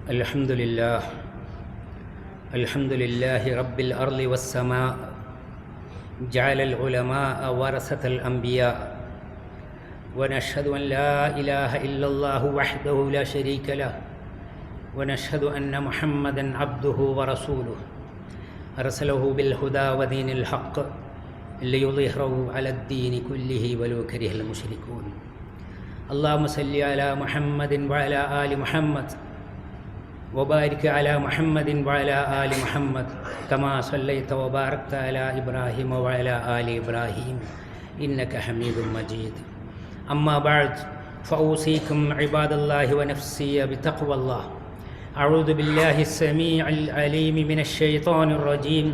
الحمد لله رب الأرض والسماء جعل العلماء ورثة الأنبياء ونشهد أن لا إله إلا الله وحده لا شريك له ونشهد أن محمدًا عبده ورسوله أرسله بالهدى ودين الحق ليظهره على الدين كله ولو كره المشركون اللهم صل على محمد وعلى آل محمد وبارك على محمد وعلى آل محمد كما صليت وباركت على إبراهيم وعلى آل إبراهيم إنك حميد مجيد أما بعد فأوصيكم عباد الله ونفسي بتقوى الله أعوذ بالله السميع العليم من الشيطان الرجيم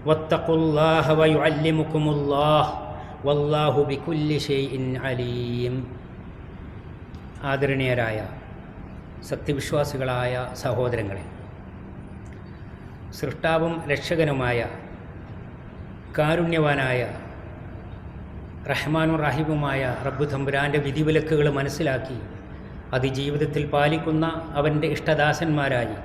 واتقوا الله ويعلمكم الله والله بكل شيء عليم ആദരണീയരായ സത്യവിശ്വാസികളായ സഹോദരങ്ങളെ, സൃഷ്ടാവും രക്ഷകനുമായ കാരുണ്യവാനായ റഹ്മാനും റഹീമുമായ റബ്ബ് തമ്പുരാൻ്റെ വിധിവിലക്കുകൾ മനസ്സിലാക്കി അത് ജീവിതത്തിൽ പാലിക്കുന്ന അവൻ്റെ ഇഷ്ടദാസന്മാരായി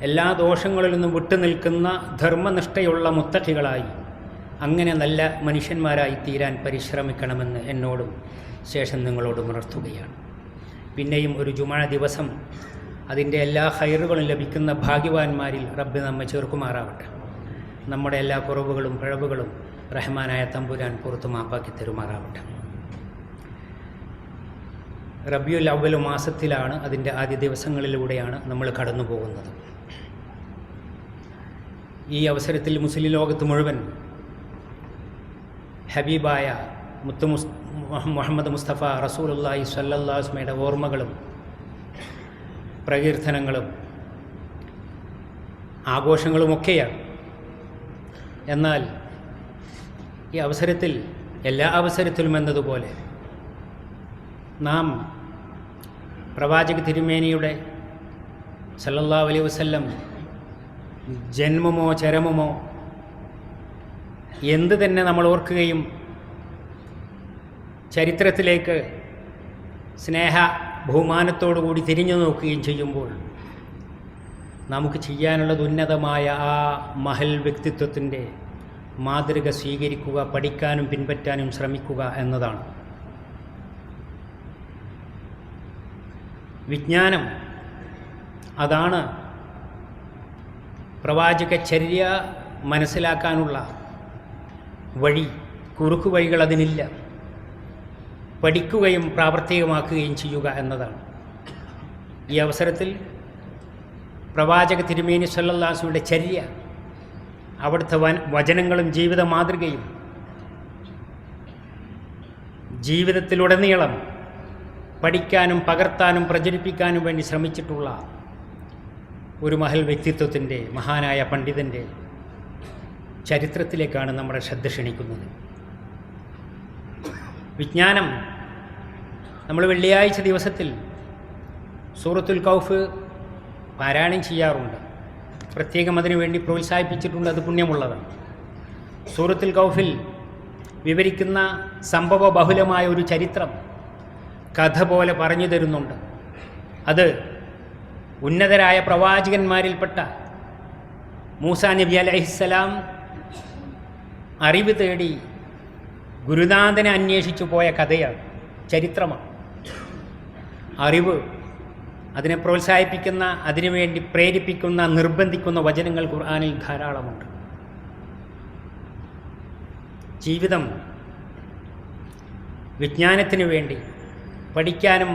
എല്ലാ ദോഷങ്ങളിൽ നിന്നും വിട്ടുനിൽക്കുന്ന ധർമ്മനിഷ്ഠയുള്ള മുത്തഖികളായി അങ്ങനെ നല്ല മനുഷ്യന്മാരായി തീരാൻ പരിശ്രമിക്കണമെന്ന് എന്നോടും ശേഷം നിങ്ങളോടും ഉണർത്തുകയാണ്. പിന്നെയും ഒരു ജുമുഅ ദിവസം അതിൻ്റെ എല്ലാ ഖൈറുകളും ലഭിക്കുന്ന ഭാഗ്യവാന്മാരിൽ റബ്ബ് നമ്മെ ചേർക്കുമാറാവട്ടെ. നമ്മുടെ എല്ലാ കുറവുകളും പിഴവുകളും റഹ്മാനായ തമ്പുരാൻ പുറത്തു മാപ്പാക്കി തരുമാറാവട്ടെ. റബിയുൽ അവ്വൽ മാസത്തിലാണ്, അതിൻ്റെ ആദ്യ ദിവസങ്ങളിലൂടെയാണ് നമ്മൾ കടന്നു പോകുന്നത്. ഈ അവസരത്തിൽ മുസ്ലിം ലോകത്ത് മുഴുവൻ ഹബീബായ മുഹമ്മദ് മുസ്തഫ റസൂലുള്ളാഹി സ്വല്ലല്ലാഹു അലൈഹി വസല്ലമയുടെ ഓർമ്മകളും പ്രകീർത്തനങ്ങളും ആഘോഷങ്ങളുമൊക്കെയാണ്. എന്നാൽ ഈ അവസരത്തിൽ എല്ലാ അവസരത്തിലും എന്നതുപോലെ നാം പ്രവാചക തിരുമേനിയുടെ സല്ലല്ലാഹു അലൈഹി വസല്ലം ജന്മമോ ചരമമോ എന്ത് തന്നെ നമ്മൾ ഓർക്കുകയും ചരിത്രത്തിലേക്ക് സ്നേഹ ബഹുമാനത്തോടുകൂടി തിരിഞ്ഞു നോക്കുകയും ചെയ്യുമ്പോൾ നമുക്ക് ചെയ്യാനുള്ളത് ഉന്നതമായ ആ മഹൽ വ്യക്തിത്വത്തിൻ്റെ മാതൃക സ്വീകരിക്കുക, പഠിക്കാനും പിൻപറ്റാനും ശ്രമിക്കുക എന്നതാണ്. വിജ്ഞാനം അതാണ് പ്രവാചകചര്യ മനസ്സിലാക്കാനുള്ള വഴി. കുറുക്കു വഴികൾ അതിനില്ല. പഠിക്കുകയും പ്രാവർത്തികമാക്കുകയും ചെയ്യുക എന്നതാണ്. ഈ അവസരത്തിൽ പ്രവാചക തിരുമേനി സല്ലല്ലാഹു അലൈഹി വസല്ലമയുടെ ചര്യ, അവിടുത്തെ വചനങ്ങളും ജീവിത മാതൃകയും ജീവിതത്തിലുടനീളം പഠിക്കാനും പകർത്താനും പ്രചരിപ്പിക്കാനും വേണ്ടി ശ്രമിച്ചിട്ടുള്ള ഒരു മഹൽ വ്യക്തിത്വത്തിൻ്റെ, മഹാനായ പണ്ഡിതൻ്റെ ചരിത്രത്തിലേക്കാണ് നമ്മുടെ ശ്രദ്ധ ക്ഷണിക്കുന്നത്. വിജ്ഞാനം നമ്മൾ വെള്ളിയാഴ്ച ദിവസത്തിൽ സൂറത്തുൽ കൗഫ് പാരായണം ചെയ്യാറുണ്ട്. പ്രത്യേകം അതിനു വേണ്ടി പ്രോത്സാഹിപ്പിച്ചിട്ടുണ്ട്. അത് പുണ്യമുള്ളതാണ്. സൂറത്തുൽ കൗഫിൽ വിവരിക്കുന്ന സംഭവ ബഹുലമായ ഒരു ചരിത്രം കഥ പോലെ പറഞ്ഞു തരുന്നുണ്ട്. അത് ഉന്നതരായ പ്രവാചകന്മാരിൽപ്പെട്ട മൂസാ നബി അലൈഹിസ്സലാം അറിവ് തേടി ഗുരുനാഥനെ അന്വേഷിച്ചു പോയ കഥയാണ്, ചരിത്രമാണ്. അറിവ്, അതിനെ പ്രോത്സാഹിപ്പിക്കുന്ന, അതിനുവേണ്ടി പ്രേരിപ്പിക്കുന്ന, നിർബന്ധിക്കുന്ന വചനങ്ങൾ ഖുർആനിൽ ധാരാളമുണ്ട്. ജീവിതം വിജ്ഞാനത്തിനു വേണ്ടി പഠിക്കാനും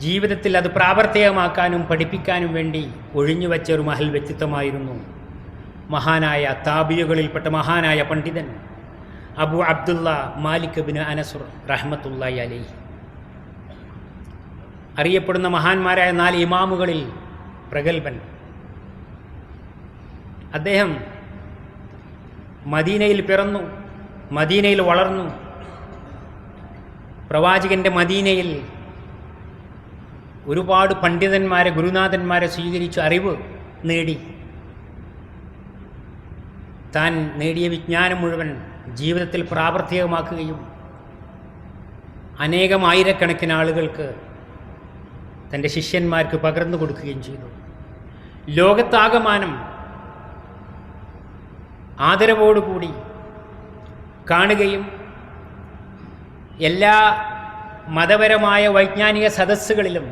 ജീവിതത്തിൽ അത് പ്രാവർത്തികമാക്കാനും പഠിപ്പിക്കാനും വേണ്ടി ഒഴിഞ്ഞുവെച്ച ഒരു മഹൽ വ്യക്തിത്വമായിരുന്നു മഹാനായ താബിയുകളിൽപ്പെട്ട മഹാനായ പണ്ഡിതൻ അബു അബ്ദുള്ള മാലിക് ബിൻ അനസ് റഹ്മത്തുള്ളാഹി അലൈഹി. അറിയപ്പെടുന്ന മഹാന്മാരായ 4 ഇമാമുകളിൽ പ്രഗത്ഭൻ. അദ്ദേഹം മദീനയിൽ പിറന്നു, മദീനയിൽ വളർന്നു. പ്രവാചകൻ്റെ മദീനയിൽ ഒരുപാട് പണ്ഡിതന്മാരെ, ഗുരുനാഥന്മാരെ സ്വീകരിച്ചു അറിവ് നേടി. താൻ നേടിയ വിജ്ഞാനം മുഴുവൻ ജീവിതത്തിൽ പ്രാവർത്തികമാക്കുകയും അനേകം ആയിരക്കണക്കിന് ആളുകൾക്ക് തൻ്റെ ശിഷ്യന്മാർക്ക് പകർന്നു കൊടുക്കുകയും ചെയ്തു. ലോകത്താകമാനം ആദരവോടുകൂടി കാണുകയും എല്ലാ മതപരമായ വൈജ്ഞാനിക സദസ്സുകളിലും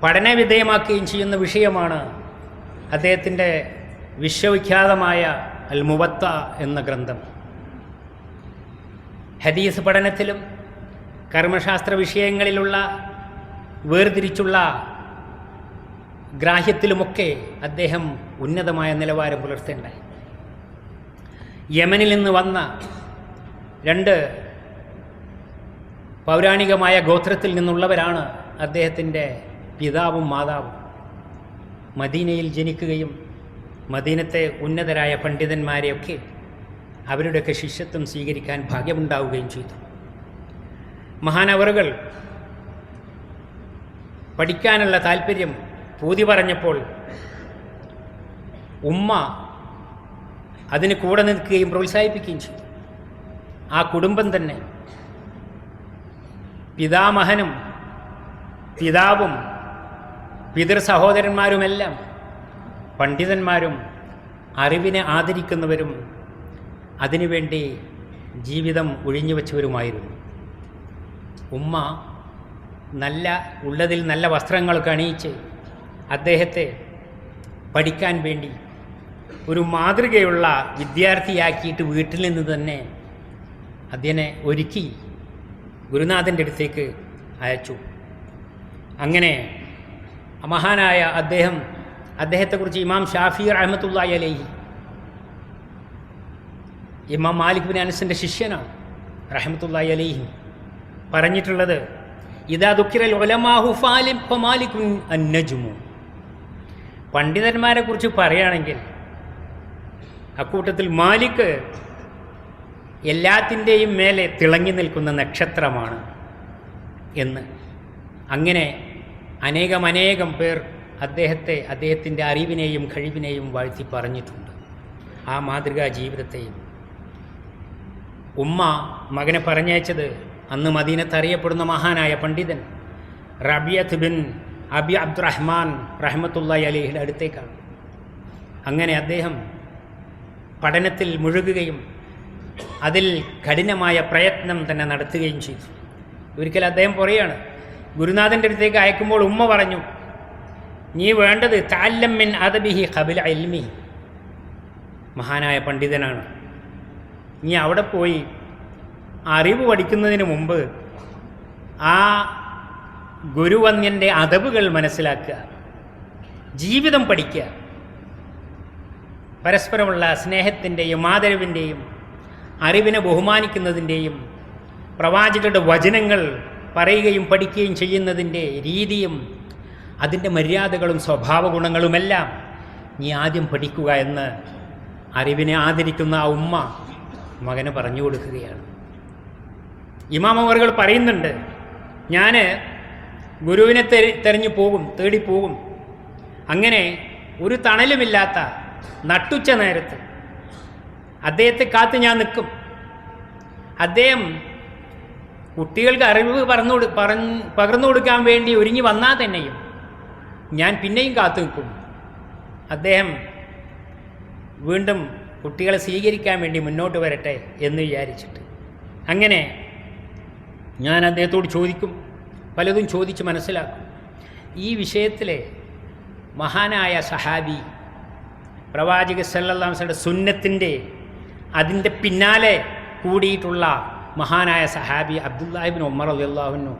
പഠനവിധേയമാക്കുകയും ചെയ്യുന്ന വിഷയമാണ് അദ്ദേഹത്തിൻ്റെ വിശ്വവിഖ്യാതമായ അൽ മുവത്ത എന്ന ഗ്രന്ഥം. ഹദീസ് പഠനത്തിലും കർമ്മശാസ്ത്ര വിഷയങ്ങളിലുള്ള വേർതിരിച്ചുള്ള ഗ്രാഹ്യത്തിലുമൊക്കെ അദ്ദേഹം ഉന്നതമായ നിലവാരം പുലർത്തേണ്ടായി. യമനിൽ നിന്ന് വന്ന 2 പൗരാണികമായ ഗോത്രത്തിൽ നിന്നുള്ളവരാണ് അദ്ദേഹത്തിൻ്റെ പിതാവും മാതാവും. മദീനയിൽ ജനിക്കുകയും മദീനത്തെ ഉന്നതരായ പണ്ഡിതന്മാരെയൊക്കെ അവരുടെയൊക്കെ ശിഷ്യത്വം സ്വീകരിക്കാൻ ഭാഗ്യമുണ്ടാവുകയും ചെയ്തു. മഹാനവറുകൾ പഠിക്കാനുള്ള താല്പര്യം പൂതി പറഞ്ഞപ്പോൾ ഉമ്മ അതിന് കൂടെ നിൽക്കുകയും പ്രോത്സാഹിപ്പിക്കുകയും ചെയ്തു. ആ കുടുംബം തന്നെ പിതാമഹനും പിതാവും പിതൃ സഹോദരന്മാരുമെല്ലാം പണ്ഡിതന്മാരും അറിവിനെ ആദരിക്കുന്നവരും അതിനുവേണ്ടി ജീവിതം ഒഴിഞ്ഞുവെച്ചവരുമായിരുന്നു. ഉമ്മ ഉള്ളതിൽ നല്ല വസ്ത്രങ്ങളൊക്കെ അണിയിച്ച് അദ്ദേഹത്തെ പഠിക്കാൻ വേണ്ടി ഒരു മാതൃകയുള്ള വിദ്യാർത്ഥിയാക്കിയിട്ട് വീട്ടിൽ നിന്ന് തന്നെ അതിനെ ഒരുക്കി ഗുരുനാഥൻ്റെ അടുത്തേക്ക് അയച്ചു. അങ്ങനെ മഹാനായ അദ്ദേഹത്തെക്കുറിച്ച് ഇമാം ഷാഫി റഹ്മത്തുള്ളാഹി അലൈഹി, ഇമാം മാലിക് ബിൻ അനസിൻ്റെ ശിഷ്യനാണ് റഹ്മത്തുള്ളാഹി അലൈഹി, പറഞ്ഞിട്ടുള്ളത് ഇദാ ദുക്കിറൽ ഉലമാഹു ഫമാലികുൻ അന്നജ്മു. പണ്ഡിതന്മാരെ കുറിച്ച് പറയുകയാണെങ്കിൽ അക്കൂട്ടത്തിൽ മാലിക് എല്ലാത്തിൻ്റെയും മേലെ തിളങ്ങി നിൽക്കുന്ന നക്ഷത്രമാണ് എന്ന്. അങ്ങനെ അനേകം പേർ അദ്ദേഹത്തിൻ്റെ അറിവിനെയും കഴിവിനെയും വാഴ്ത്തി പറഞ്ഞിട്ടുണ്ട്. ആ മാതൃകാ ജീവിതത്തെയും ഉമ്മ മകനെ പറഞ്ഞയച്ചത് അന്ന് മദീനത്ത് അറിയപ്പെടുന്ന മഹാനായ പണ്ഡിതൻ റബിയത്ത് ബിൻ അബി അബ്ദുറഹ്മാൻ റഹ്മത്തുള്ളാഹി അലൈഹിയുടെ അടുത്തേക്കാണ്. അങ്ങനെ അദ്ദേഹം പഠനത്തിൽ മുഴുകുകയും അതിൽ കഠിനമായ പ്രയത്നം തന്നെ നടത്തുകയും ചെയ്തു. ഒരിക്കൽ അദ്ദേഹം പറയുകയാണ്, ഗുരുനാഥൻ്റെ അടുത്തേക്ക് അയക്കുമ്പോൾ ഉമ്മ പറഞ്ഞു, നീ വേണ്ടത് തഅല്ലം മിൻ അദബിഹി ഖബല ഇൽമിഹി. മഹാനായ പണ്ഡിതനാണ്, നീ അവിടെ പോയി അറിവ് പഠിക്കുന്നതിന് മുമ്പ് ആ ഗുരുവന്യൻ്റെ അദബുകൾ മനസ്സിലാക്കുക, ജീവിതം പഠിക്കുക. പരസ്പരമുള്ള സ്നേഹത്തിൻ്റെയും ആദരവിൻ്റെയും അറിവിനെ ബഹുമാനിക്കുന്നതിൻ്റെയും പ്രവാചകരുടെ വചനങ്ങൾ പറയുകയും പഠിക്കുകയും ചെയ്യുന്നതിൻ്റെ രീതിയും അതിൻ്റെ മര്യാദകളും സ്വഭാവ ഗുണങ്ങളുമെല്ലാം നീ ആദ്യം പഠിക്കുക എന്ന് അറിവിനെ ആദരിക്കുന്ന ആ ഉമ്മ മകന് പറഞ്ഞു കൊടുക്കുകയാണ്. ഇമാം അവറുകൾ പറയുന്നുണ്ട്, ഞാൻ ഗുരുവിനെ തേടി പോകും. അങ്ങനെ ഒരു തണലുമില്ലാത്ത നട്ടുച്ച നേരത്ത് അദ്ദേഹത്തെ കാത്ത് ഞാൻ നിൽക്കും. അദ്ദേഹം കുട്ടികൾക്ക് അറിവ് പകർന്നു കൊടുക്കാൻ വേണ്ടി ഒരുങ്ങി വന്നാൽ തന്നെയും ഞാൻ പിന്നെയും കാത്തു നിൽക്കും. അദ്ദേഹം വീണ്ടും കുട്ടികളെ സ്വീകരിക്കാൻ വേണ്ടി മുന്നോട്ട് വരട്ടെ എന്ന് വിചാരിച്ചിട്ട്. അങ്ങനെ ഞാൻ അദ്ദേഹത്തോട് ചോദിക്കും, പലതും ചോദിച്ച് മനസ്സിലാക്കും. ഈ വിഷയത്തിലെ മഹാനായ സഹാബി പ്രവാചക സല്ലല്ലാഹു അലൈഹി വസല്ലം സുന്നത്തിൻ്റെ അതിൻ്റെ പിന്നാലെ കൂടിയിട്ടുള്ള മഹാനായ സഹാബി അബ്ദുല്ലാഹി ഇബ്നു ഉമർ റളിയല്ലാഹു അൻഹു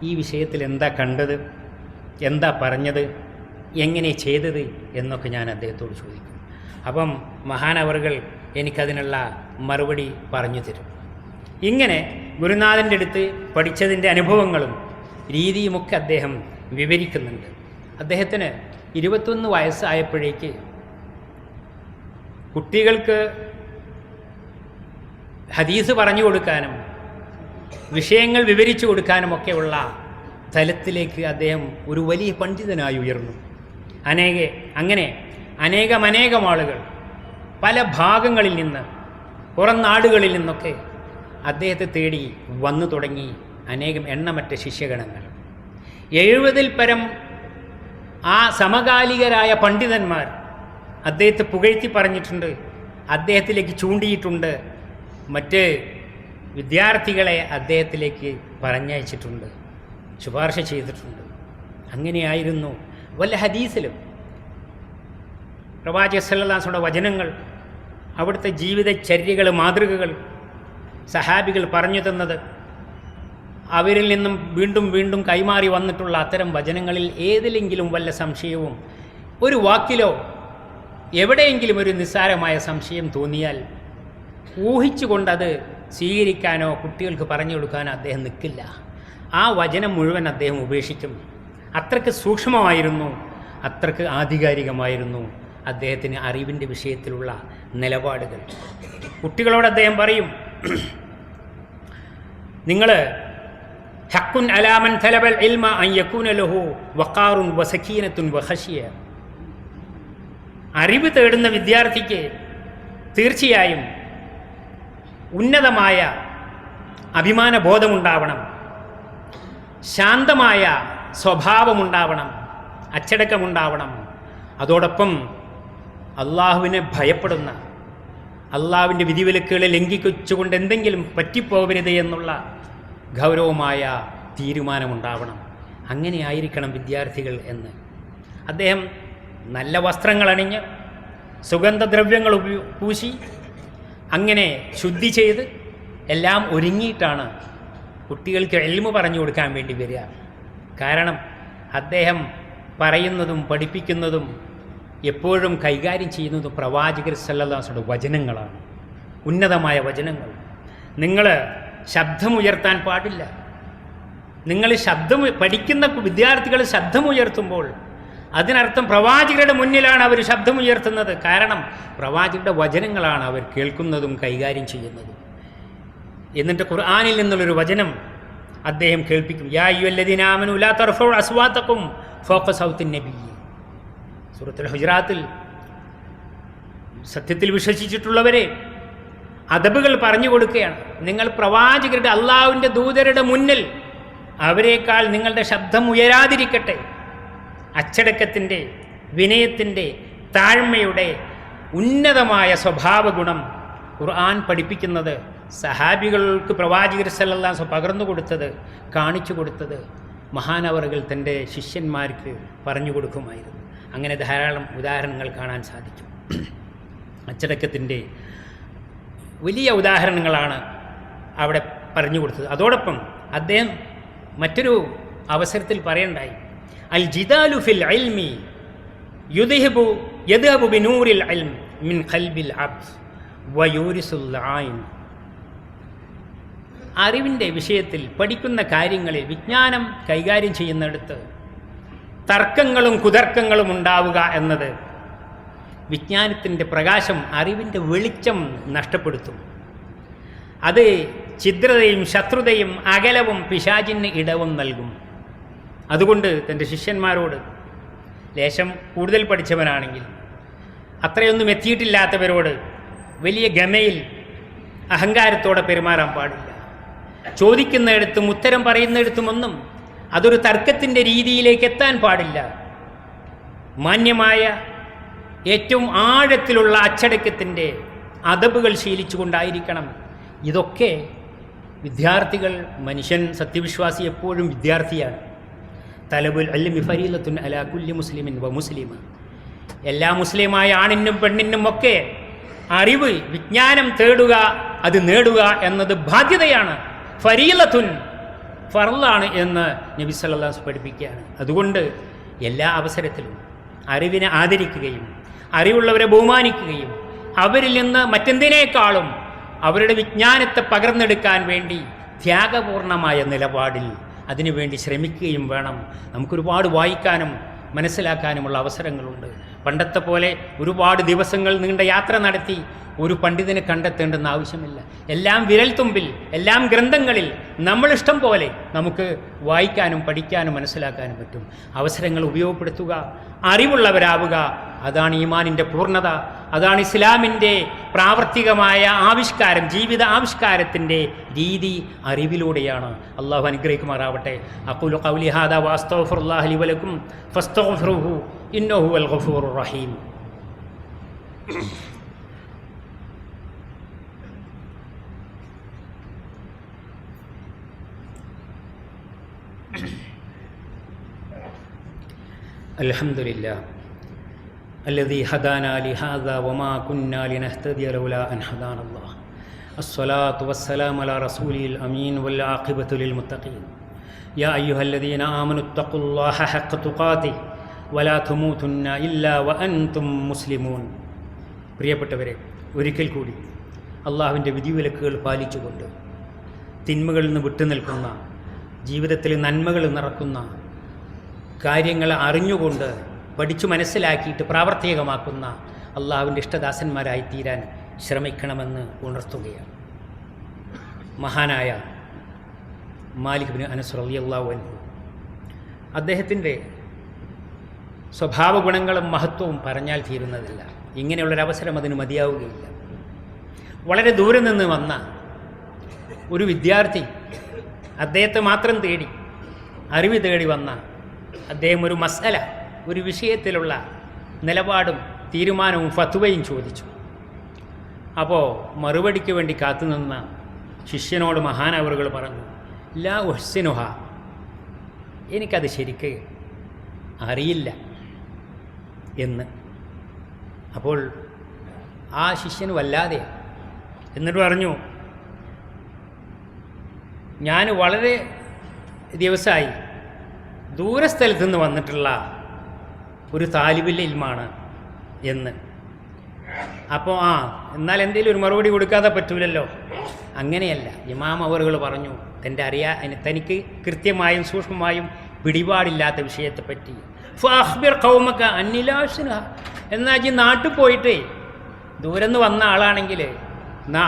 ഈ വിഷയത്തിൽ എന്താ കണ്ടത്, എന്താ പറഞ്ഞത്, എങ്ങനെ ചെയ്തത് എന്നൊക്കെ ഞാൻ അദ്ദേഹത്തോട് ചോദിക്കും. അപ്പം മഹാനവറുകൾ എനിക്കതിനുള്ള മറുപടി പറഞ്ഞു തരും. ഇങ്ങനെ ഗുരുനാഥൻ്റെ അടുത്ത് പഠിച്ചതിൻ്റെ അനുഭവങ്ങളും രീതിയുമൊക്കെ അദ്ദേഹം വിവരിക്കുന്നുണ്ട്. അദ്ദേഹത്തിന് 21 വയസ്സായപ്പോഴേക്ക് കുട്ടികൾക്ക് ഹദീസ് പറഞ്ഞു കൊടുക്കാനും വിഷയങ്ങൾ വിവരിച്ചു കൊടുക്കാനുമൊക്കെയുള്ള തലത്തിലേക്ക് അദ്ദേഹം ഒരു വലിയ പണ്ഡിതനായി ഉയർന്നു. അങ്ങനെ അനേകം ആളുകൾ പല ഭാഗങ്ങളിൽ നിന്ന്, പുറം നാടുകളിൽ നിന്നൊക്കെ അദ്ദേഹത്തെ തേടി വന്നു തുടങ്ങി. അനേകം എണ്ണമറ്റ ശിഷ്യഗണങ്ങൾ. 70-ൽ പരം ആ സമകാലികരായ പണ്ഡിതന്മാർ അദ്ദേഹത്തെ പുകഴ്ത്തി പറഞ്ഞിട്ടുണ്ട്, അദ്ദേഹത്തിലേക്ക് ചൂണ്ടിയിട്ടുണ്ട്, മറ്റ് വിദ്യാർത്ഥികളെ അദ്ദേഹത്തിലേക്ക് പറഞ്ഞയച്ചിട്ടുണ്ട്, ശുപാർശ ചെയ്തിട്ടുണ്ട്. അങ്ങനെയായിരുന്നു വല്ല ഹദീസിലും പ്രവാചക സല്ലല്ലാഹു അലൈഹി വസല്ലമയുടെ വചനങ്ങൾ, അവിടുത്തെ ജീവിതചര്യകൾ, മാതൃകകൾ സഹാബികൾ പറഞ്ഞു തന്നത്, അവരിൽ നിന്നും വീണ്ടും വീണ്ടും കൈമാറി വന്നിട്ടുള്ള അത്തരം വചനങ്ങളിൽ ഏതിലെങ്കിലും വല്ല സംശയവും ഒരു വാക്കിലോ എവിടെയെങ്കിലും ഒരു നിസ്സാരമായ സംശയം തോന്നിയാൽ ഊഹിച്ചുകൊണ്ടത് സ്വീകരിക്കാനോ കുട്ടികൾക്ക് പറഞ്ഞു കൊടുക്കാനോ അദ്ദേഹം നിൽക്കില്ല. ആ വചനം മുഴുവൻ അദ്ദേഹം ഉപേക്ഷിക്കും. അത്രയ്ക്ക് സൂക്ഷ്മമായിരുന്നു, അത്രയ്ക്ക് ആധികാരികമായിരുന്നു അദ്ദേഹത്തിന് അറിവിൻ്റെ വിഷയത്തിലുള്ള നിലപാടുകൾ. കുട്ടികളോട് അദ്ദേഹം പറയും, നിങ്ങൾ ഹക്കുൻ അലാമൻ തലബൽ ഇൽമ അൻ യകൂന ലഹു വഖാറുൻ വസകീനത്തുൻ വഖശിയ. അറിവ് തേടുന്ന വിദ്യാർത്ഥിക്ക് തീർച്ചയായും ഉന്നതമായ അഭിമാനബോധമുണ്ടാവണം, ശാന്തമായ സ്വഭാവമുണ്ടാവണം, അച്ചടക്കമുണ്ടാവണം. അതോടൊപ്പം അള്ളാഹുവിനെ ഭയപ്പെടുന്ന, അള്ളാഹുവിൻ്റെ വിധിവിലക്കുകളെ ലംഘിച്ചുകൊണ്ട് എന്തെങ്കിലും പറ്റിപ്പോകരുത് എന്നുള്ള ഗൗരവമായ തീരുമാനമുണ്ടാവണം. അങ്ങനെയായിരിക്കണം വിദ്യാർത്ഥികൾ എന്ന്. അദ്ദേഹം നല്ല വസ്ത്രങ്ങളണിഞ്ഞ് സുഗന്ധദ്രവ്യങ്ങൾ പൂശി അങ്ങനെ ശുദ്ധി ചെയ്ത് എല്ലാം ഒരുങ്ങിയിട്ടാണ് കുട്ടികൾക്ക് ഇൽമു പറഞ്ഞു കൊടുക്കാൻ വേണ്ടി വരിക. കാരണം അദ്ദേഹം പറയുന്നതും പഠിപ്പിക്കുന്നതും എപ്പോഴും കൈകാര്യം ചെയ്യുന്നതും പ്രവാചകർ സല്ലല്ലാഹു അലൈഹി വസല്ലം വചനങ്ങളാണ്, ഉന്നതമായ വചനങ്ങൾ. നിങ്ങൾ ശബ്ദമുയർത്താൻ പാടില്ല. നിങ്ങൾ പഠിക്കുന്ന വിദ്യാർത്ഥികൾ ശബ്ദമുയർത്തുമ്പോൾ അതിനർത്ഥം പ്രവാചകരുടെ മുന്നിലാണ് അവർ ശബ്ദമുയർത്തുന്നത്. കാരണം പ്രവാചകരുടെ വചനങ്ങളാണ് അവർ കേൾക്കുന്നതും കൈകാര്യം ചെയ്യുന്നതും. എന്നിട്ട് ഖുർആനിൽ നിന്നുള്ളൊരു വചനം അദ്ദേഹം കേൾപ്പിക്കും. യാ അയ്യുഹല്ലദീന ആമനൂ ലാ തർഫഉ അസ്വാതകും ഫൗഖ സൗത്തിൻ നബി. സൂറത്തുൽ ഹുജറാത്തിൽ സത്യത്തിൽ വിശ്വസിച്ചിട്ടുള്ളവരെ അദബുകൾ പറഞ്ഞു കൊടുക്കുകയാണ്. നിങ്ങൾ പ്രവാചകരുടെ, അള്ളാഹുവിൻ്റെ ദൂതരുടെ മുന്നിൽ അവരെക്കാൾ നിങ്ങളുടെ ശബ്ദം ഉയരാതിരിക്കട്ടെ. അച്ചടക്കത്തിൻ്റെ, വിനയത്തിൻ്റെ, താഴ്മയുടെ ഉന്നതമായ സ്വഭാവ ഗുണം ഖുർആൻ പഠിപ്പിക്കുന്നത്, സഹാബികൾക്ക് പ്രവാചകർ സല്ലല്ലാഹു അലൈഹി വസല്ലം പകർന്നു കൊടുത്തത്, കാണിച്ചു കൊടുത്തത് മഹാനവറുകൾ തൻ്റെ ശിഷ്യന്മാർക്ക് പറഞ്ഞു കൊടുക്കുമായിരുന്നു. അങ്ങനെ ധാരാളം ഉദാഹരണങ്ങൾ കാണാൻ സാധിക്കും. അച്ചടക്കത്തിൻ്റെ വലിയ ഉദാഹരണങ്ങളാണ് അവിടെ പറഞ്ഞു കൊടുത്തത്. അതോടൊപ്പം അദ്ദേഹം മറ്റൊരു അവസരത്തിൽ പറയണ്ടായി, അൽ ജിദാലു ഫിൽ ഇൽമി യദ്ഹബു ബിനൂറിൽ ഇൽം മിൻ ഖൽബിൽ അബ്ദ് വയൂരിസുൽ ഐൻ. അറിവിൻ്റെ വിഷയത്തിൽ, പഠിക്കുന്ന കാര്യങ്ങളിൽ, വിജ്ഞാനം കൈകാര്യം ചെയ്യുന്നിടത്ത് തർക്കങ്ങളും കുതർക്കങ്ങളും ഉണ്ടാവുക എന്നത് വിജ്ഞാനത്തിൻ്റെ പ്രകാശം, അറിവിൻ്റെ വെളിച്ചം നഷ്ടപ്പെടുത്തും. അത് ഛിദ്രതയും ശത്രുതയും അകലവും പിശാചിന് ഇടവും നൽകും. അതുകൊണ്ട് തൻ്റെ ശിഷ്യന്മാരോട്, ലേശം കൂടുതൽ പഠിച്ചവനാണെങ്കിൽ, അത്രയൊന്നും എത്തിയിട്ടില്ലാത്തവരോട് വലിയ ഗമയിൽ അഹങ്കാരത്തോടെ പെരുമാറാൻ പാടില്ല. ചോദിക്കുന്നിടത്തും ഉത്തരം പറയുന്നിടത്തുമൊന്നും അതൊരു തർക്കത്തിൻ്റെ രീതിയിലേക്ക് എത്താൻ പാടില്ല. മാന്യമായ ഏറ്റവും ആഴത്തിലുള്ള അച്ചടക്കത്തിൻ്റെ അദബുകൾ ശീലിച്ചുകൊണ്ടായിരിക്കണം. ഇതൊക്കെ വിദ്യാർത്ഥികൾ, മനുഷ്യൻ, സത്യവിശ്വാസി എപ്പോഴും വിദ്യാർത്ഥിയാണ്. തലബുൽ ഇൽമി ഫരീലത്തുൻ അലാ കുല്ലി മുസ്ലിമിൻ വ മുസ്ലിമ. എല്ലാ മുസ്ലിമായ ആണിനും പെണ്ണിനും ഒക്കെ അറിവ്, വിജ്ഞാനം തേടുക, അത് നേടുക എന്നത് ബാധ്യതയാണ്. ഫരീലത്തുൻ, ഫർളാണ് എന്ന് നബി സല്ലല്ലാഹു അലൈഹി വസല്ലം പഠിപ്പിക്കുകയാണ്. അതുകൊണ്ട് എല്ലാ അവസരത്തിലും അറിവിനെ ആദരിക്കുകയും അറിവുള്ളവരെ ബഹുമാനിക്കുകയും അവരിൽ നിന്ന് മറ്റെന്തിനേക്കാളും അവരുടെ വിജ്ഞാനത്തെ പകർന്നെടുക്കാൻ വേണ്ടി ത്യാഗപൂർണമായ നിലപാടിൽ അതിനുവേണ്ടി ശ്രമിക്കുകയും വേണം. നമുക്കൊരുപാട് വായിക്കാനും മനസ്സിലാക്കാനുമുള്ള അവസരങ്ങളുണ്ട്. പണ്ടത്തെ പോലെ ഒരുപാട് ദിവസങ്ങൾ നീണ്ട യാത്ര നടത്തി ഒരു പണ്ഡിതനെ കണ്ടെത്തേണ്ടെന്ന് ആവശ്യമില്ല. എല്ലാം വിരൽത്തുമ്പിൽ, എല്ലാം ഗ്രന്ഥങ്ങളിൽ നമ്മളിഷ്ടം പോലെ നമുക്ക് വായിക്കാനും പഠിക്കാനും മനസ്സിലാക്കാനും പറ്റും. അവസരങ്ങൾ ഉപയോഗപ്പെടുത്തുക, അറിവുള്ളവരാവുക, അതാണ് ഈമാനിൻ്റെ പൂർണ്ണത, അതാണ് ഇസ്ലാമിൻ്റെ പ്രാവർത്തികമായ ആവിഷ്കാരം. ജീവിത ആവിഷ്കാരത്തിൻ്റെ രീതി അറിവിലൂടെയാണ്. അള്ളാഹു അനുഗ്രഹിക്കുമാറാവട്ടെ. അഖൂലു ഖൗലി ഹാദാ വഅസ്തഗ്ഫിറുല്ലാഹ ലി വലക്കും ഫസ്തഗ്ഫിറുഹു ഇന്നഹു ഹുവൽ ഗഫൂറുർ റഹീം. അൽഹംദുലില്ലാഹ് الذي هدانا لهذا وما كنا لنهتدي لولا أن هدانا الله الصلاة والسلام على رسوله الأمين والعاقبة للمتقين يا أيها الذين آمنوا اتقوا الله حق تقاته ولا تموتن إلا وأنتم مسلمون. പ്രിയപ്പെട്ടവരെ, ഒരിക്കൽ കൂടി അള്ളാഹുവിൻ്റെ വിധിവിലക്കുകൾ പാലിച്ചുകൊണ്ട് തിന്മകളിൽ നിന്ന് വിട്ടുനിൽക്കുന്ന, ജീവിതത്തിൽ നന്മകൾ നിറക്കുന്ന കാര്യങ്ങൾ അറിഞ്ഞുകൊണ്ട് പഠിച്ചു മനസ്സിലാക്കിയിട്ട് പ്രാവർത്തികമാക്കുന്ന അള്ളാഹുവിൻ്റെ ഇഷ്ടദാസന്മാരായി തീരാൻ ശ്രമിക്കണമെന്ന് ഉണർത്തുകയാണ്. മഹാനായ മാലിക് ബിൻ അനസ് റളിയല്ലാഹു അൻഹു, അദ്ദേഹത്തിൻ്റെ സ്വഭാവ ഗുണങ്ങളും മഹത്വവും പറഞ്ഞാൽ തീരുന്നതില്ല. ഇങ്ങനെയുള്ളൊരവസരം അതിന് മതിയാവുകയില്ല. വളരെ ദൂരെ നിന്ന് വന്ന ഒരു വിദ്യാർത്ഥി അദ്ദേഹത്തെ മാത്രം തേടി, അറിവ് തേടി വന്ന അദ്ദേഹം ഒരു മസല, ഒരു വിഷയത്തിലുള്ള നിലപാടും തീരുമാനവും ഫത്വയും ചോദിച്ചു. അപ്പോൾ മറുപടിക്ക് വേണ്ടി കാത്തുനിന്ന ശിഷ്യനോട് മഹാനവറുകൾ പറഞ്ഞു, ലാ ഉഹ്സിനുഹ, എനിക്കത് ശരിക്ക് അറിയില്ല എന്ന്. അപ്പോൾ ആ ശിഷ്യന് വല്ലാതെ എന്നിട്ട് പറഞ്ഞു, ഞാൻ വളരെ ദിവസമായി ദൂരസ്ഥലത്തു നിന്ന് വന്നിട്ടുള്ള ഒരു താലിബുൽ ഇൽമാണ് എന്ന്. അപ്പോൾ എന്നാൽ എന്തെങ്കിലും ഒരു മറുപടി കൊടുക്കാതെ പറ്റൂലല്ലോ. അങ്ങനെയല്ല, ഇമാം അവറുകൾ പറഞ്ഞു, തനിക്ക് കൃത്യമായും സൂക്ഷ്മമായും പിടിപാടില്ലാത്ത വിഷയത്തെപ്പറ്റി ഫഅഖ്ബിർ ഖൗമക അന്നിലാശിന, എന്നാൽ ഈ നാട്ടിൽ പോയിട്ട് ദൂരെ നിന്ന് വന്ന ആളാണെങ്കിൽ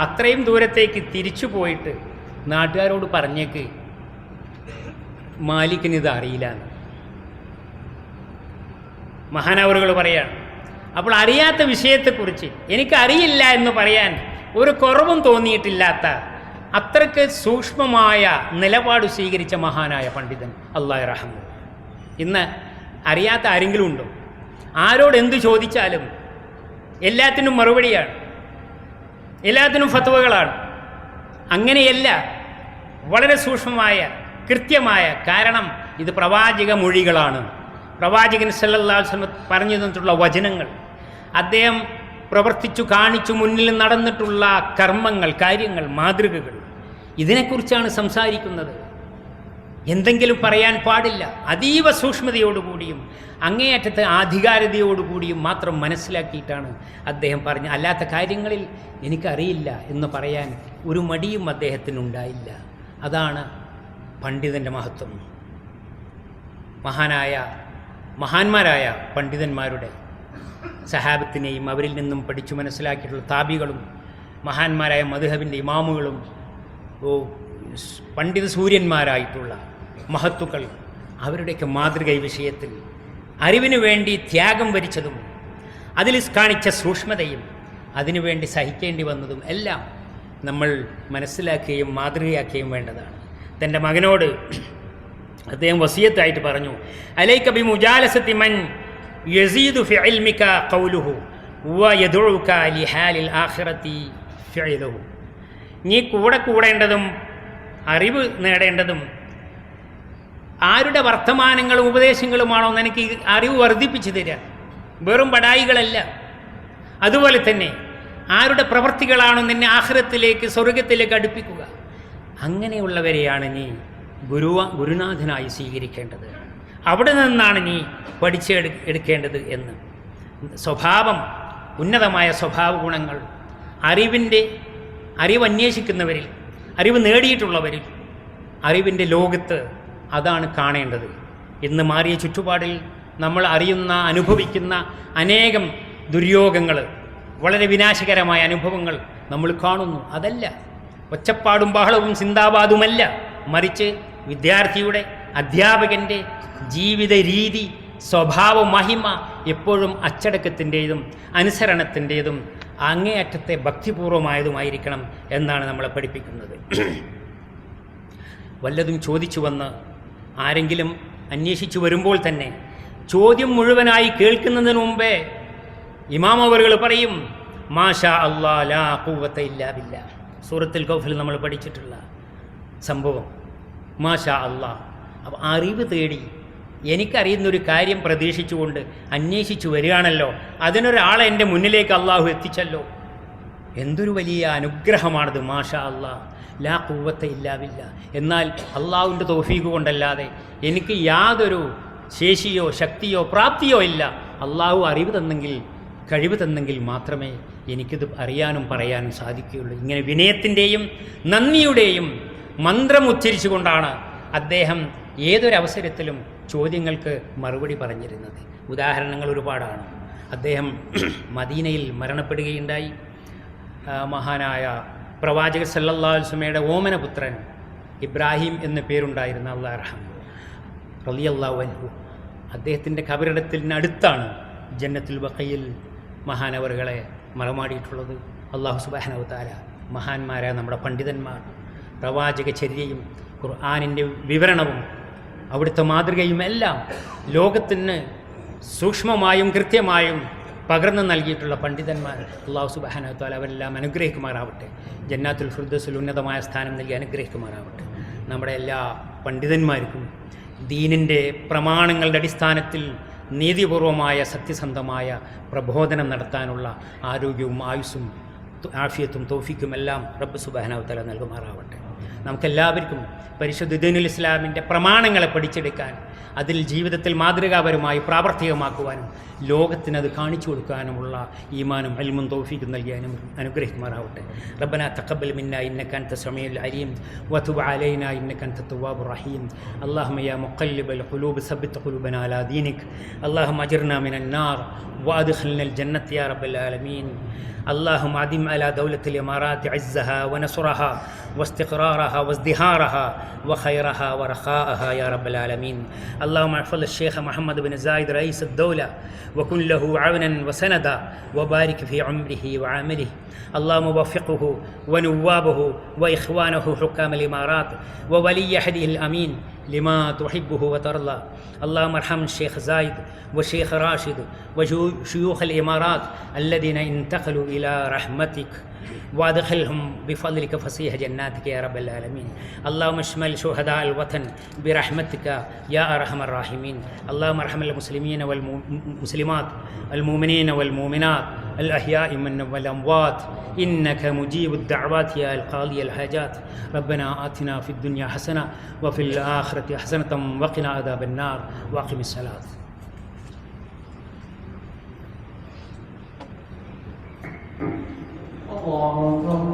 അത്രയും ദൂരത്തേക്ക് തിരിച്ചു പോയിട്ട് നാട്ടുകാരോട് പറഞ്ഞേക്ക് മാലിക്കിന് ഇത് അറിയില്ല എന്ന്. മഹാനവറുകൾ പറയാണ്. അപ്പോൾ അറിയാത്ത വിഷയത്തെക്കുറിച്ച് എനിക്കറിയില്ല എന്ന് പറയാൻ ഒരു കുറവും തോന്നിയിട്ടില്ലാത്ത അത്രയ്ക്ക് സൂക്ഷ്മമായ നിലപാട് സ്വീകരിച്ച മഹാനായ പണ്ഡിതൻ, അല്ലാഹു റഹ്മു. ഇന്ന് അറിയാത്ത ആരെങ്കിലും ഉണ്ടോ? ആരോട് എന്തു ചോദിച്ചാലും എല്ലാത്തിനും മറുപടിയാണ്, എല്ലാത്തിനും ഫത്വകളാണ്. അങ്ങനെയല്ല, വളരെ സൂക്ഷ്മമായ കൃത്യമായ, കാരണം ഇത് പ്രവാചക മൊഴികളാണ്. പ്രവാചകൻ സല്ലല്ലാഹു അലൈഹി വസല്ലം പറഞ്ഞു തന്നിട്ടുള്ള വചനങ്ങൾ, അദ്ദേഹം പ്രവർത്തിച്ചു കാണിച്ചു മുന്നിൽ നടന്നിട്ടുള്ള കർമ്മങ്ങൾ, കാര്യങ്ങൾ, മാതൃകകൾ, ഇതിനെക്കുറിച്ചാണ് സംസാരിക്കുന്നത്. എന്തെങ്കിലും പറയാൻ പാടില്ല. അതീവ സൂക്ഷ്മതയോടുകൂടിയും അങ്ങേയറ്റത്തെ ആധികാരികതയോടുകൂടിയും മാത്രം മനസ്സിലാക്കിയിട്ടാണ് അദ്ദേഹം പറഞ്ഞത്. അല്ലാത്ത കാര്യങ്ങളിൽ എനിക്കറിയില്ല എന്ന് പറയാൻ ഒരു മടിയും അദ്ദേഹത്തിനുണ്ടായില്ല. അതാണ് പണ്ഡിതൻ്റെ മഹത്വം. മഹാന്മാരായ പണ്ഡിതന്മാരുടെ സഹാബത്തിനെയും അവരിൽ നിന്നും പഠിച്ചു മനസ്സിലാക്കിയിട്ടുള്ള താബികളും മഹാന്മാരായ മദ്ഹബിൻ്റെ ഇമാമുകളും പണ്ഡിത സൂര്യന്മാരായിട്ടുള്ള മഹത്തുക്കൾ, അവരുടെയൊക്കെ മാതൃക ഈ വിഷയത്തിൽ അറിവിനു വേണ്ടി ത്യാഗം വരിച്ചതും അതിൽ കാണിച്ച സൂക്ഷ്മതയും അതിനുവേണ്ടി സഹിക്കേണ്ടി വന്നതും എല്ലാം നമ്മൾ മനസ്സിലാക്കുകയും മാതൃകയാക്കുകയും വേണ്ടതാണ്. തൻ്റെ മകനോട് അദ്ദേഹം വസിയത്തായിട്ട് പറഞ്ഞു, അലൈക ബി മുജാലസതി മൻ യസീദു ഫി ഇൽമിക ഖൗലുഹു വ യദഉക ലിഹാലിൽ ആഖിറതി ഫിഅലുഹു. നീ കൂടേണ്ടതും അറിവ് നേടേണ്ടതും ആരുടെ വർത്തമാനങ്ങളും ഉപദേശങ്ങളുമാണോ എനിക്ക് അറിവ് വർദ്ധിപ്പിച്ചു തരിക, വെറും പടായികളല്ല. അതുപോലെ തന്നെ ആരുടെ പ്രവൃത്തികളാണോ നിന്നെ ആഖിറത്തിലേക്ക്, സ്വർഗത്തിലേക്ക് അടുപ്പിക്കുക, അങ്ങനെയുള്ളവരെയാണ് നീ ഗുരുനാഥനായി സ്വീകരിക്കേണ്ടത്. അവിടെ നിന്നാണ് നീ പഠിച്ചെടുക്കേണ്ടത് എന്ന്. സ്വഭാവം, ഉന്നതമായ സ്വഭാവ ഗുണങ്ങൾ അറിവ് അന്വേഷിക്കുന്നവരിൽ, അറിവ് നേടിയിട്ടുള്ളവരിൽ, അറിവിൻ്റെ ലോകത്ത് അതാണ് കാണേണ്ടത്. ഇന്ന് മാറിയ ചുറ്റുപാടിൽ നമ്മൾ അറിയുന്ന അനുഭവിക്കുന്ന അനേകം ദുര്യോഗങ്ങൾ, വളരെ വിനാശകരമായ അനുഭവങ്ങൾ നമ്മൾ കാണുന്നു. അതല്ല ഒച്ചപ്പാടും ബഹളവും സിന്ദാബാദുമല്ല, മറിച്ച് വിദ്യാർത്ഥിയുടെ, അധ്യാപകൻ്റെ ജീവിത രീതി, സ്വഭാവ മഹിമ എപ്പോഴും അച്ചടക്കത്തിൻ്റേതും അനുസരണത്തിൻ്റേതും അങ്ങേയറ്റത്തെ ഭക്തിപൂർവമായതുമായിരിക്കണം എന്നാണ് നമ്മളെ പഠിപ്പിക്കുന്നത്. വല്ലതും ചോദിച്ചു വന്ന് ആരെങ്കിലും അന്വേഷിച്ചു വരുമ്പോൾ തന്നെ ചോദ്യം മുഴുവനായി കേൾക്കുന്നതിന് മുമ്പേ ഇമാം അവറുകൾ പറയും, മാഷാ അല്ലാ ലാ ഖുവത ഇല്ലാ ബില്ലാ. സൂറത്തുൽ കൗഫിൽ നമ്മൾ പഠിച്ചിട്ടുള്ള സംഭവം. മാഷാ അല്ലാ. അപ്പോൾ അറിവ് തേടി എനിക്കറിയുന്നൊരു കാര്യം പ്രതീക്ഷിച്ചുകൊണ്ട് അന്വേഷിച്ചു വരികയാണല്ലോ, അതിനൊരാളെ എൻ്റെ മുന്നിലേക്ക് അള്ളാഹു എത്തിച്ചല്ലോ. എന്തൊരു വലിയ അനുഗ്രഹമാണത്. മാഷാ അല്ലാ ലാ ഖുവത ഇല്ലാ ബില്ലാ. എന്നാൽ അള്ളാഹുവിൻ്റെ തൗഫീഖ് കൊണ്ടല്ലാതെ എനിക്ക് യാതൊരു ശേഷിയോ ശക്തിയോ പ്രാപ്തിയോ ഇല്ല. അള്ളാഹു അറിവ് തന്നെങ്കിൽ, കഴിവ് തന്നെങ്കിൽ മാത്രമേ എനിക്കിത് അറിയാനും പറയാനും സാധിക്കുകയുള്ളൂ. ഇങ്ങനെ വിനയത്തിൻ്റെയും നന്ദിയുടെയും മന്ത്രം ഉച്ചരിച്ചുകൊണ്ടാണ് അദ്ദേഹം ഏതൊരവസരത്തിലും ചോദ്യങ്ങൾക്ക് മറുപടി പറഞ്ഞിരുന്നത്. ഉദാഹരണങ്ങൾ ഒരുപാടാണ്. അദ്ദേഹം മദീനയിൽ മരണപ്പെടുകയുണ്ടായി. മഹാനായ പ്രവാചകർ സല്ലല്ലാഹു അലൈഹി വസല്ലമയുടെ ഓമനപുത്രൻ ഇബ്രാഹിം എന്ന പേരുണ്ടായിരുന്ന അല്ലാഹു റഹ്മ റളിയല്ലാഹു അൻഹു, അദ്ദേഹത്തിൻ്റെ ഖബറിടത്തിനടുത്താണ് ജന്നത്തുൽ ബഖയിൽ മഹാനവറുകളെ മറമാടിയിട്ടുള്ളത്. അല്ലാഹു സുബ്ഹാനഹു വ തആല മഹാന്മാരായ നമ്മുടെ പണ്ഡിതന്മാർ പ്രവാചക ചര്യയും ഖുർആനിൻ്റെ വിവരണവും അവിടുത്തെ മാതൃകയും എല്ലാം ലോകത്തിന് സൂക്ഷ്മമായും കൃത്യമായും പകർന്നു നൽകിയിട്ടുള്ള പണ്ഡിതന്മാർ അല്ലാഹു സുബ്ഹാനഹു വ തആല അവരെല്ലാം അനുഗ്രഹിക്കുമാറാവട്ടെ. ജന്നാത്തുൽ ഫിർദൗസിൽ ഉന്നതമായ സ്ഥാനം നൽകി അനുഗ്രഹിക്കുമാറാവട്ടെ. നമ്മുടെ എല്ലാ പണ്ഡിതന്മാർക്കും ദീനിൻ്റെ പ്രമാണങ്ങളുടെ അടിസ്ഥാനത്തിൽ നീതിപൂർവമായ സത്യസന്ധമായ പ്രബോധനം നടത്താനുള്ള ആരോഗ്യവും ആയുസ്സും ആഫിയത്തും തൗഫീഖും എല്ലാം റബ്ബ് സുബ്ഹാനഹു വ തആല നൽകുമാറാവട്ടെ. നമുക്കെല്ലാവർക്കും പരിശുദ്ധ ദീനുൽ ഇസ്ലാമിൻ്റെ പ്രമാണങ്ങളെ പഠിച്ചെടുക്കാൻ, അതിൽ ജീവിതത്തിൽ മാതൃകാപരമായി പ്രാവർത്തികമാക്കുവാനും ലോകത്തിനത് കാണിച്ചു കൊടുക്കാനുമുള്ള ഈമാനും ഇൽമും തൗഫീഖും നൽകി അനുഗ്രഹിക്കുമാറാവട്ടെ. റബ്ബനാ തഖബ്ബൽ മിന്നാ ഇന്നക അൻത സമീഉൽ അലീം വതുബ് അലൈനാ ഇന്നക അൻത തവ്വാബുർ റഹീം. അല്ലാഹുമ്മ യാ മുഖല്ലിബൽ ഖുലൂബ് സബ്ബിത് ഖുലൂബനാ അലാ ദീനിക്. അല്ലാഹുമ്മ അജിർനാ മിനൻ നാർ വഅദ്ഖിൽനൽ ജന്നത യാ റബ്ബൽ ആലമീൻ. اللهم أدم على دولة الإمارات عزها ونصرها واستقرارها وازدهارها وخيرها ورخاءها يا رب العالمين. اللهم احفظ الشيخ محمد بن زايد رئيس الدولة وكن له عونا وسندا وبارك في عمره وعامله. اللهم وفقه ونوابه وإخوانه حكام الإمارات وولي عهده الأمين لما تحبه وترضى. اللهم ارحم الشيخ زايد والشيخ راشد وشيوخ الإمارات الذين انتقلوا إلى رحمتك وادخلهم بفضلك فسيح جناتك يا رب العالمين. اللهم اشمل شهداء الوطن برحمتك يا أرحم الراحمين. اللهم ارحم المسلمين والمسلمات المؤمنين والمؤمنات الأحياء من والأموات إنك مجيب الدعوات يا القاضي الحاجات. ربنا آتنا في الدنيا حسنة وفي الآخرة حسنة وقنا عذاب النار وأقم الصلاة. الله